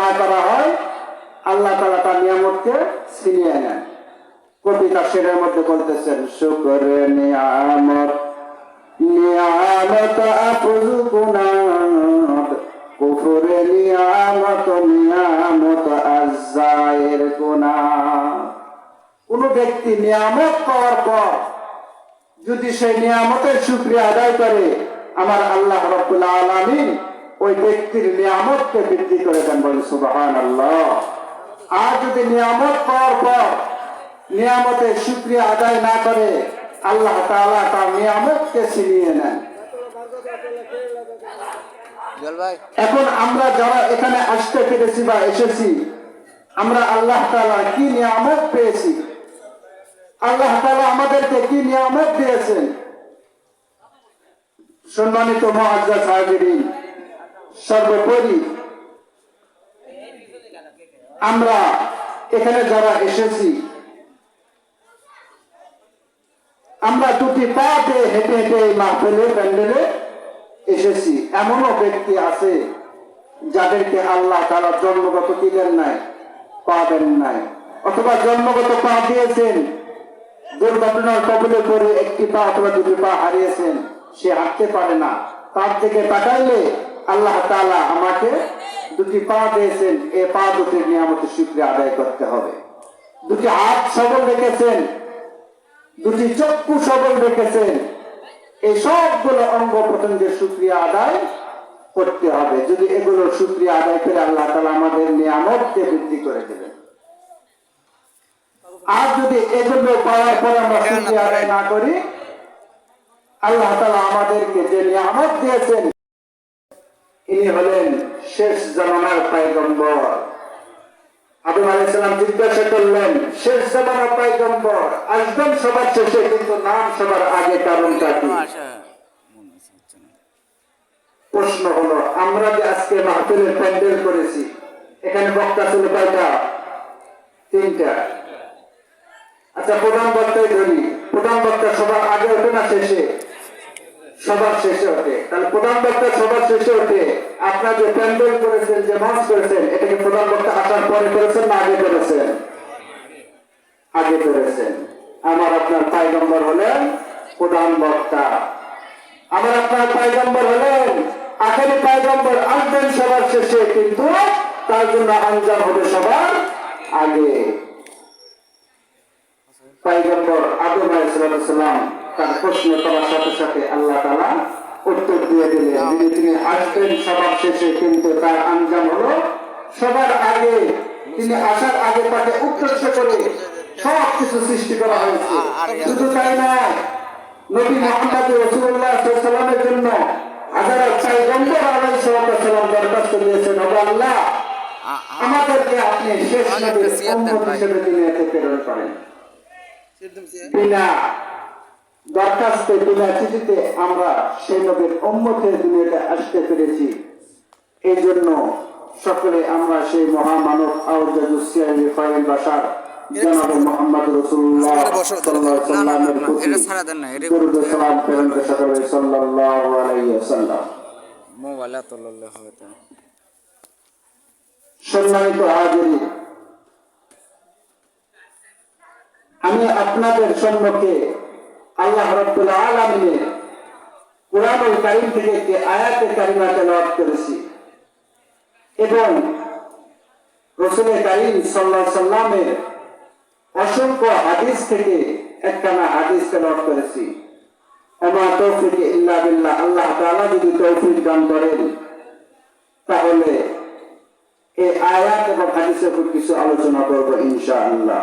না করা হয়, আল্লাহ তাআলা তার নিয়ামতকে ছিনিয়ে নেন। কবি তার শেরের মধ্যে বলতেছেন, শুকরে নিয়ামত নিয়ামত আফুজ গুনাহ, কুফরে নিয়ামত নিয়ামত আযায়ের গুনাহ। কোন ব্যক্তি নিয়ামত পাওয়ার পর যদি সেই নিয়ামতের শুকরিয়া আদায় করে, আমার আল্লাহ রাব্বুল আলামিন ওই ব্যক্তির নিয়ামতকে বৃদ্ধি করে দেন। বলেন সুবহানাল্লাহ। আর যদি নিয়ামত পাওয়ার পর নিয়ামতের শুকরিয়া আদায় না করে, আল্লাহ তাআলা তার নিয়ামতকে ছিনিয়ে নেন। এখন আমরা যারা এখানে আসতে পেরেছি বা এসেছি, আমরা আল্লাহ তাআলার কি নিয়ামত পেয়েছি, আল্লাহ তাআলা আমাদেরকে কি নিয়ামত দিয়েছেন। সম্মানিত মুআজ্জাজ হাজিরিন, সর্বোপরি আমরা এখানে যারা এসেছি, আমরা দুটি পা দিয়ে হেঁটে হেঁটে এই মাহফিলে প্যান্ডেলে এসেছি। এমনও ব্যক্তি আছে যাদেরকে আল্লাহ তাআলা জন্মগত কি দেন নাই, পা দেন নাই, অথবা জন্মগত পা দিয়েছেন, দুর্ঘটনার কবলে পড়ে একটি পা অথবা দুটি পা হারিয়েছেন, সে হাঁটতে পারে না। তার দিকে তাকাইলে আল্লাহ তাআলা আমাকে দুটি পা দিয়েছেন, এই পা দুটির নিয়ামতের শুকরিয়া আদায় করতে হবে। দুটি হাত সবল রেখেছেন, দুটি চক্ষু সবল রেখেছেন, এই সবগুলো অঙ্গ প্রত্যঙ্গের শুকরিয়া আদায় করতে হবে। যদি এগুলোর শুকরিয়া আদায় করে, আল্লাহ তাআলা আমাদের নিয়ামতকে বৃদ্ধি করে দেবেন। আর যদি এগুলো পাওয়ার পর আমরা শুকরিয়া আদায় না করি, আল্লাহ তাআলা আমাদেরকে যে নিয়ামত দিয়েছেন, ইনি হলেন শেষ জামানার পয়গম্বর। আদম আলাইহিস সালাম জিজ্ঞাসা করলেন, শেষ জামানার পয়গম্বর আসবেন সবার শেষে, কিন্তু নাম সবার আগে, কারণটা কি? প্রশ্ন হলো, আমরা যে আজকে মাহফিলের প্যান্ডেল করেছি, এখানে বক্তা ছিল কয়টা? 3টা। আচ্ছা, প্রধান বক্তাই ধরি, প্রধান বক্তা সবার আগে ওঠে না শেষে? সবার শেষে ওঠে। তাহলে প্রধান বক্তা সবার শেষে ওঠে। আপনারা যে প্যান্ডেল করেছেন, যে মঞ্চ করেছেন, এটাকে প্রধান বক্তা আসার পরে করেছেন না আগে করেছেন? আগে করেছেন। আমার আপনার পয়গম্বর হলেন প্রধান বক্তা, আমার আপনার পয়গম্বর হলেন আখেরি পয়গম্বর, আসবেন সবার শেষে, কিন্তু তার জন্য আঞ্জাম হবে সবার আগে। পয়গম্বর আদম আলাইহিস সালাম তার প্রশ্ন করার সাথে সাথে আল্লাহ তাআলা উত্তর দিয়ে দিলেন, তিনি আসবেন সবার শেষে, কিন্তু তার আঞ্জাম হলো সবার আগে। তিনি আসার আগে তাকে উদ্দেশ্য করে সব কিছু সৃষ্টি করা হয়েছে। শুধু তাই নয়, নবী মুহাম্মদ রাসূলুল্লাহ সাল্লাল্লাহু আলাইহি ওয়াসাল্লামের জন্য হাজার পয়গম্বর আলাইহিস সালাম দরখাস্ত দিয়েছেন, ওগো আল্লাহ, আমাদেরকে আপনি শেষ নবীর উম্মত হিসেবে দুনিয়াতে প্রেরণ করেন। বিনা দরখাস্তে, বিনা চিঠিতে আমরা সেই নবীর উম্মতের দুনিয়াতে আসতে পেরেছি। এই জন্য সকলে আমরা সেই মহামানব আউজাদুস সিয়ারি ফাইল বাশার জনাব মুহাম্মদ রাসূলুল্লাহ সাল্লাল্লাহু আলাইহি ওয়াসাল্লামের প্রতি দরুদ ও সালাম প্রেরণ করে সকলে সাল্লাল্লাহু আলাইহি ওয়াসাল্লাম। মোবাইল তোললে হবে তো। সম্মানিত হাজিরিন, আমি আপনাদের সম্মুখে আল্লাহ রাব্বুল আলামিনের কুরআনুল কারীম থেকে একটি আয়াতে কারিমা তেলাওয়াত করেছি এবং রাসূল কারীম সাল্লাল্লাহু আলাইহি ওয়াসাল্লামের অসংখ্য হাদিস থেকে একখানা হাদিস তেলাওয়াত করেছি। আমা তৌফিক ইল্লা বিল্লাহ, আল্লাহ তাআলা যদি তৌফিক দান করেন, তাহলে এই আয়াত এবং হাদিসের উপর কিছু আলোচনা করব ইনশাআল্লাহ।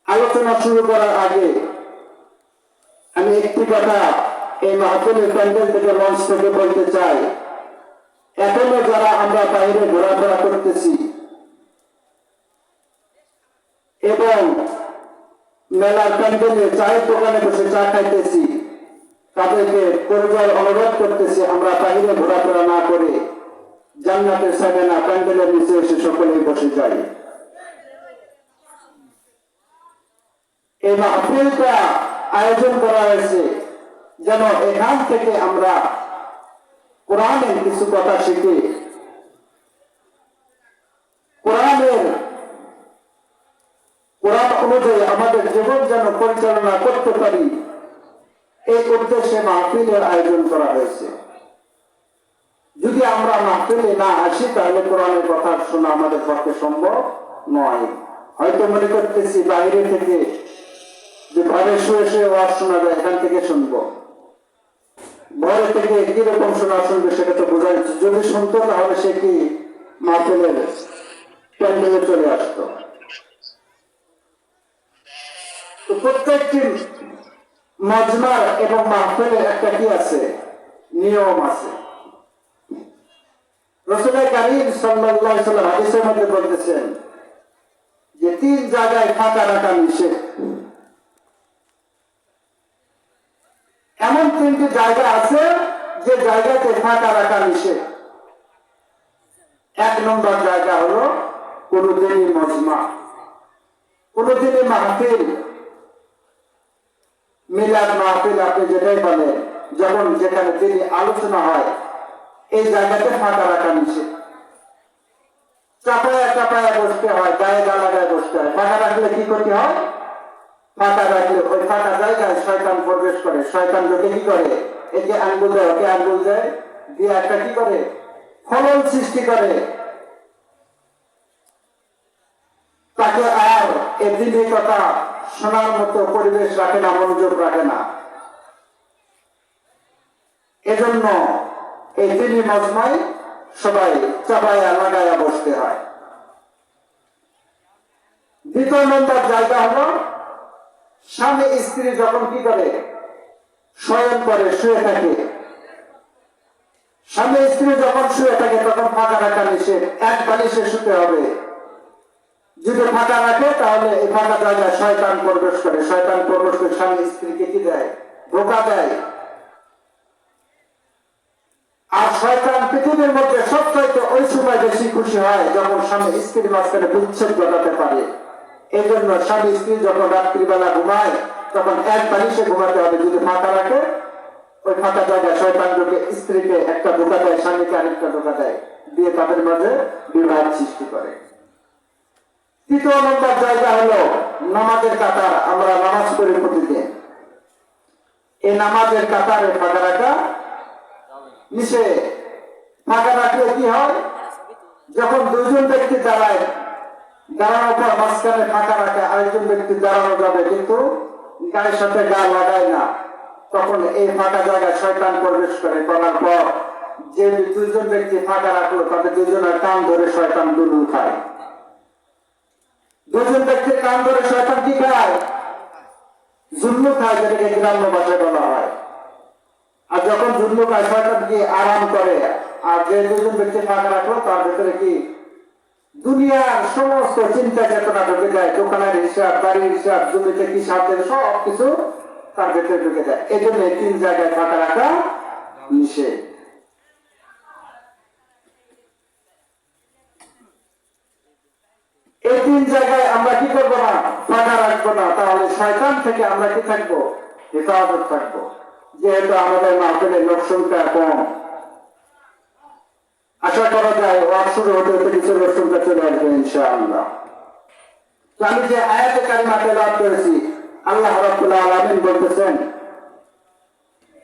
আলোচনা শুরু করার আগে আমি একটি কথা এই মাহফিলের প্যান্ডেল থেকে, মঞ্চ থেকে বলতে চাই। এখনো যারা আমরা বাইরে ঘোরাফেরা করতেছি এবং মেলার প্যান্ডেলে চায়ের দোকানে বসে চা খাইতেছি, তাদেরকে পরিবার অনুরোধ করতেছি, আমরা বাইরে ঘোরাফেরা না করে জান্নাতের সাজানা প্যান্ডেলের নিচে এসে সকলেই বসে যাই। এই মাহফিলটা আয়োজন করা হয়েছে যেন এখান থেকে আমরা কোরআনের কিছু কথা শিখে অনুযায়ী আমাদের জীবন যেন পরিচালনা করতে পারি, এই উদ্দেশ্যে মাহফিলের আয়োজন করা হয়েছে। যদি আমরা মাহফিলে না আসি তাহলে কোরআনের কথা শোনা আমাদের পক্ষে সম্ভব নয়। হয়তো মনে করতেছি বাইরে থেকে যে ঘরে শুয়ে শুয়ে ওয়াজ শোনা যায়, এখান থেকে শুনবো, ঘরে থেকে কিরকম শোনা শুনবে সেটা তো বোঝা যাচ্ছে। যদি শুনতো তাহলে সে কি মাহফিলের প্যান্ডেলে চলে আসতো। তো প্রত্যেকটি মজমার এবং মাহফিলের একটা কি আছে, নিয়ম আছে। রাসূল কারীম সাল্লাল্লাহু আলাইহি ওয়াসাল্লাম হাদিসের মধ্যে বলতেছেন যে 3 জায়গায় ফাঁকা রাখা নিষেধ। এমন 3টি জায়গা আছে যে জায়গাতে ফাঁকা রাখা নিষেধ। 1 নম্বর জায়গা হলো কোনদিনই মজমা, কোনদিনই মাহফিল, মিলাদ মাহফিল আপনি যেটাই বলেন, যখন যেখানে তিনি আলোচনা হয় এই জায়গাতে ফাঁকা রাখা নিষেধ। চাপায়া চাপায়া বসতে হয়, গায়ে গা লাগায় বসতে হয়। ফাঁকা রাখলে কি ক্ষতি হয়? ফাঁকা রাখলে ওই ফাঁকা জায়গায় শয়তান প্রবেশ করে। শয়তান লোকে কি করে, একে আঙ্গুল দেয়, ওকে আঙ্গুল দেয়, দিয়ে একটা কি করে, ফলন সৃষ্টি করে। তাকে আর এদিনের কথা শোনার মতো পরিবেশ রাখে না, মনোযোগ রাখে না। এজন্য এই দিনই মজমায় সবাই চাপায়া লাগায়া বসতে হয়। 2 নম্বর জায়গা হলো স্বামী স্ত্রী যখন কি করে, শয়ন করে, শুয়ে থাকে। স্বামী স্ত্রী যখন শুয়ে থাকে তখন ফাঁকা রাখা নিষেধ। 1 বালিশে শুতে হবে। যদি ফাঁকা রাখে তাহলে এই ফাঁকা জায়গায় শয়তান প্রবেশ করে। শয়তান প্রবেশ করে স্বামী স্ত্রীকে কি দেয়, ধোঁকা দেয়। আর শয়তান পৃথিবীর মধ্যে সবচাইতে ওই সময় বেশি খুশি হয় যখন স্বামী স্ত্রীর মাঝখানে বিচ্ছেদ ঘটাতে পারে। এই জন্য স্বামী স্ত্রী যখন রাত্রিবেলা ঘুমায় তখন 1 বালিশে ঘুমাতে হবে। যদি ফাঁকা রাখে ওই ফাঁকা জায়গায় শয়তান ঢুকে স্ত্রীকে একটা ধোঁকা দেয়, স্বামীকে আরেকটা ধোঁকা দেয়, দিয়ে তাদের মাঝে বিবাদ সৃষ্টি করে। 3 নম্বর জায়গা হলো নামাজের কাতার। আমরা নামাজ পড়ি প্রতিদিন, এই নামাজের কাতারে ফাঁকা রাখা নিষেধ। ফাঁকা রাখলে কি হয়, যখন 2 জন ব্যক্তি দাঁড়ায়, দাঁড়ানোর পর মাঝখানে ফাঁকা রাখে, আরেকজন ব্যক্তি দাঁড়ানো যাবে কিন্তু গায়ের সাথে গা লাগায় না, তখন এই ফাঁকা জায়গায় শয়তান প্রবেশ করে। করার পর যে 2 জন ব্যক্তি ফাঁকা রাখলো তাদের 2 জনের কান ধরে শয়তান দুলুল খায়। 2 জন ব্যক্তির কান ধরে শয়তান কি খায়, জুল্লু খায়, যেটাকে গ্রাম্য ভাষায় বলা হয়। আর যখন জুল্লু খায় শয়তান কি আরাম করে। আর যে 2 জন ব্যক্তি ফাঁকা রাখলো তার ভেতরে কি দুনিয়ার সমস্ত চিন্তা চেতনা ঢুকে যায়। দোকানের হিসাব, বাড়ির হিসাব, জমিতে কি সাথে সব কিছু তার ভেতরে ঢুকে যায়। এই জন্য 3 জায়গায় ফাঁকা রাখা নিষেধ। এই 3 জায়গায় আমরা কি করবো না, ফাঁকা রাখবো না, তাহলে শয়তান থেকে আমরা কি থাকবো, হেফাজত থাকবো। যেহেতু আমাদের মাহফিলের লোক সংখ্যা কম, আশা করা যায় ওয়াজ শুরু হতে হতে কিছু লোক সংখ্যা চলে আসবে ইনশাআল্লাহ। তো আমি যে আয়াতে কারিমা তেলাওয়াত করেছি, আল্লাহ রাব্বুল আলামিন বলতেছেন,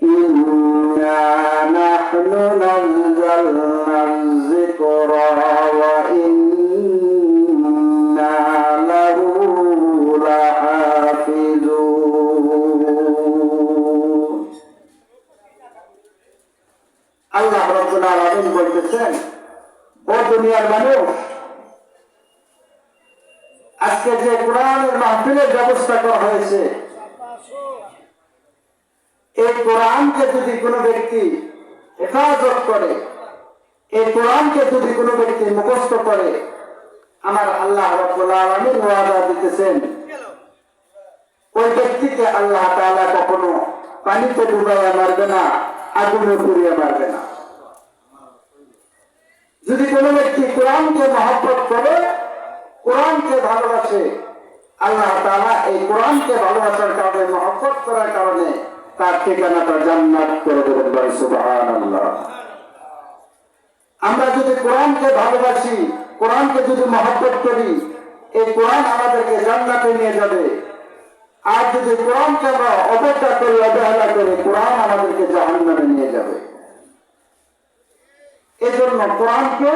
ইন্না নাহনু নাযালনা যিকরা ওয়া ইন্না লাহু লাহাফিজুন। আল্লাহ রাব্বুল আলামিন বলতেছেন, ও দুনিয়ার মানুষ, আজকে যে কোরআনের মাহফিলের ব্যবস্থা করা হয়েছে, এই কোরআনকে যদি কোনো ব্যক্তি হেফাজত করে, এই কোরআনকে যদি কোনো ব্যক্তি মুখস্থ করে, আমার আল্লাহ রাব্বুল আলামিন ওয়াদা দিতেছেন ওই ব্যক্তিকে আল্লাহ তাআলা কখনো পানিতে ডুবাইয়া মারবে না, আগুনে পুড়িয়ে মারবে না। যদি কোনো ব্যক্তি কোরআনকে মহব্বত করে, কোরআনকে ভালোবাসে, আল্লাহ তাআলা এই কোরআনকে ভালোবাসার কারণে, মহব্বত করার কারণে তার ঠিকানাটা জান্নাত করে দেবেন। সুবহানাল্লাহ। আমরা যদি কোরআনকে ভালোবাসি, কোরআনকে যদি মহব্বত করি, এই কোরআন আমাদেরকে জান্নাতে নিয়ে যাবে। আর যদি কোরআনকে আমরা অবজ্ঞা করি, অবহেলা করি, কোরআন আমাদেরকে জাহান্নামে নিয়ে যাবে। এজন্য কোরআনকে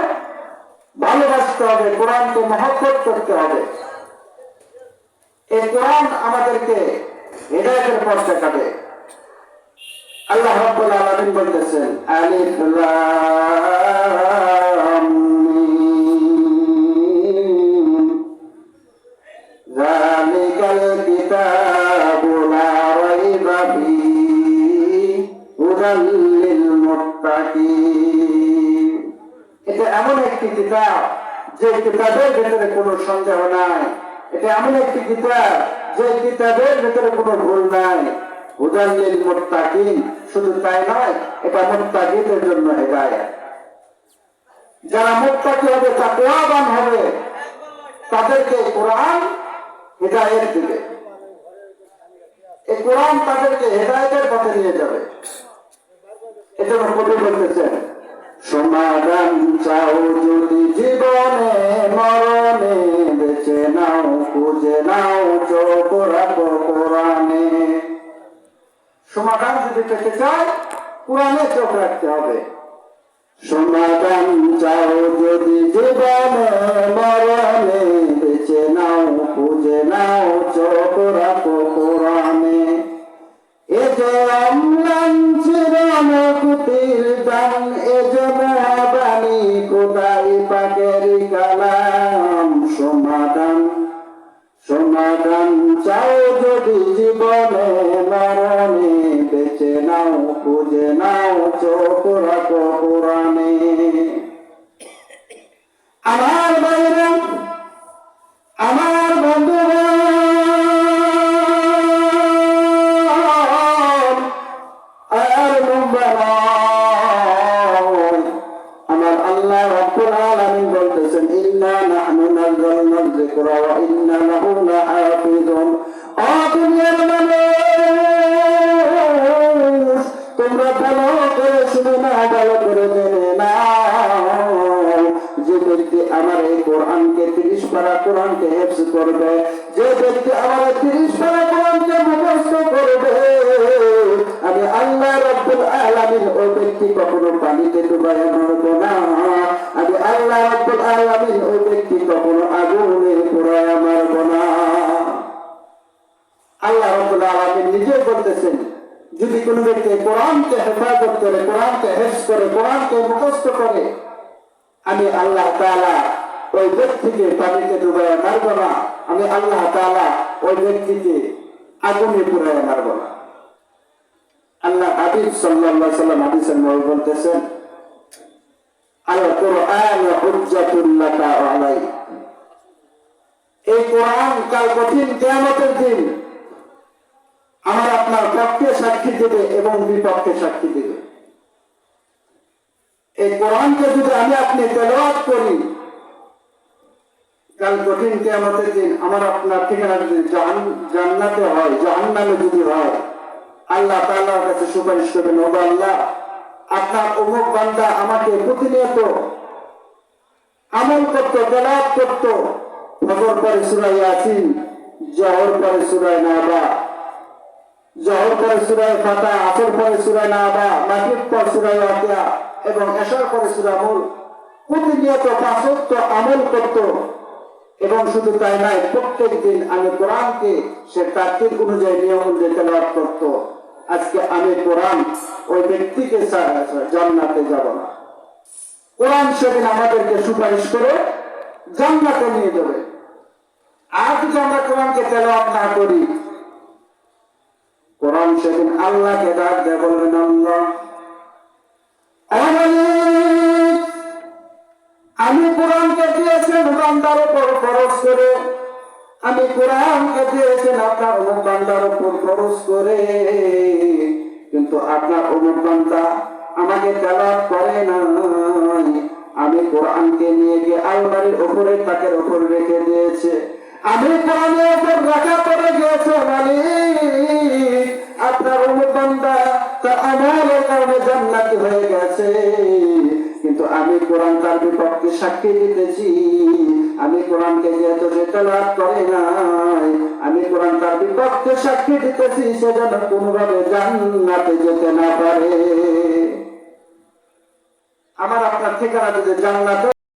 ভালোবাসতে হবে, কোরআনকে মহব্বত করতে হবে। এই কোরআন আমাদেরকে হিদায়াতের পথ দেখাবে। আল্লাহ রাব্বুল আলামিন বলতেছেন, আলিফ লাম মিম যালিকাল কিতাবু লা রাইবা ফীহি হুদাল লিল মুত্তাকিন। এটা এমন একটি কিতাব যে কিতাবের ভিতরে কোনো সন্দেহ নাই। এটা এমন একটি কিতাব যে কিতাবের ভিতরে কোনো ভুল নাই। হুদাল লিল মুত্তাকিন, শুধু তাই নয়, এটা মুত্তাকিদের জন্য হিদায়াত। যারা মুত্তাকি হবে, তাকওয়াবান হবে, তাদেরকে কোরআন হিদায়াত দিবে। এই কোরআন তাদেরকে হিদায়াতের পথে নিয়ে যাবে। এজন্য কবি বলতেছেন, সমাধান চাও যদি জীবনে মরণে, বেঁচে নাও খুঁজে নাও চোখ রাখো কোরআনে। সমাধান যদি পেতে চাই, কোরআনে চোখ রাখতে হবে। সমাধান চাও যদি জীবনে মরণে, বেঁচে নাও খুঁজে নাও চোখ রাখো কোরআনে। এ যে অম্লান চিরমুক্তির দান, এ যে মহাবাণী খোদাই পাকের কালাম। সমাধান সমাধান চাও যদি জীবনে মরণে, বেঁচে নাও খুঁজে নাও চোখ রাখো কোরআনে। আমার বাইরে আমার বন্ধুরা, আর আমার আল্লাহ রাব্বুল আলামিন বলতেছেন, ইন্না নাহনু নাযালনা যিকরা ওয়া ইন্না লাহু লাহাফিজুন। ও দুনিয়ার মানুষ, তোমরা ভালো করে শুনে নাও, ভালো করে জেনে নাও, যে ব্যক্তি আমার এই কোরআনকে 30 পারা কোরআনকে হেফজ করবে, যে ব্যক্তি আমার 30 পারা কোরআনকে মুখস্থ করবে, আমি আল্লাহ রাব্বুল আলামিন ওই ব্যক্তি কখনো পানিতে ডুবাইয়া মারব না। আমি আল্লাহ রাব্বুল আলামিন ওই ব্যক্তি কখনো আগুনে পোড়াইয়া মারব না। আল্লাহ রাব্বুল আলামিন নিজে বলতেছেন, যদি কোনো ব্যক্তি কোরআনকে হেফাজত করে, কোরআনকে হেফজ করে, কোরআনকে মুখস্থ করে, আমি আল্লাহ তাআলা ওই ব্যক্তিকে পানিতে ডুবাইয়া মারব না। আমি আল্লাহ তাআলা ওই ব্যক্তিকে আগুনে পোড়াইয়া মারব না। আল্লাহ হাবিব সাল্লাল্লাহু আলাইহি ওয়াসাল্লাম হাদিসের মধ্যে বলতেছেন, আল কোরআন হুজ্জাতুল লাকা ওয়া আলাইক। এই কোরআন কাল কঠিন কিয়ামতের দিন আমার আপনার পক্ষে সাক্ষী দেবে এবং বিপক্ষে সাক্ষী দেবে। এই কোরআনকে যদি আমি আপনি তেলাওয়াত করি, কাল কঠিন কিয়ামতের দিন আমার আপনার ঠিকানা যদি জান্নাতে হয়, জাহান্নামে যদি হয়, আল্লাহ তাআলার কাছে সুপারিশ করবেন, ও আল্লাহ, আপনার অমুক বান্দা আমাকে প্রতিনিয়ত আমল করত, তেলাওয়াত করত, ফজর পরে সূরা ইয়াসিন, জোহর পরে সূরা নাবা, জোহর পরে সূরা ফাতিহা, আসর পরে সূরা নাবা, মাগরিব পরে সূরা ওয়াকিয়া এবং এশার পরে সূরা মুলক। প্রতিনিয়ত 5 ওয়াক্ত আমল করত। এবং শুধু তাই নয়, প্রত্যেক দিন আমি কোরআনকে সে তারতিব অনুযায়ী, নিয়ম অনুযায়ী তেলাওয়াত করত। আজকে আমি কোরআন ওই ব্যক্তিকে জান্নাতে যাব না। কোরআন সেদিন আমাদেরকে সুপারিশ করে জান্নাতে নিয়ে যাবে। আর যদি আমরা কোরআনকে তেলাওয়াত না করি, কোরআন সেদিন আল্লাহকে ডাক দিয়ে বলবেন, আল্লাহ, আমি কোরআনকে দিয়েছেন বান্দার উপর খরচ করে, আমি কোরআনকে দিয়েছেন আপনার অমুক বান্দার উপর খরচ করে, কিন্তু আপনার অমুক বান্দা আমাকে তেলাওয়াত করে নাই। আমি কোরআনকে নিয়ে গিয়ে আলমারির উপরে, তাকের উপর রেখে দিয়েছে। আমি কোরআনের উপর রাখা পড়ে গিয়েছে, মালিক, আপনার অমুক বান্দা তার আমলের কারণে জান্নাতি হয়ে গেছে, কিন্তু আমি কোরআন তার বিপক্ষে সাক্ষী দিতেছি। আমি কোরআনকে যেহেতু যে তেলাওয়াত করে নাই, আমি কোরআন তার বিপক্ষে সাক্ষী দিতেছি, সে যেন কোনোভাবে জান্নাতে যেতে না পারে। আমার আপনার ঠিকানা যদি জান্নাতে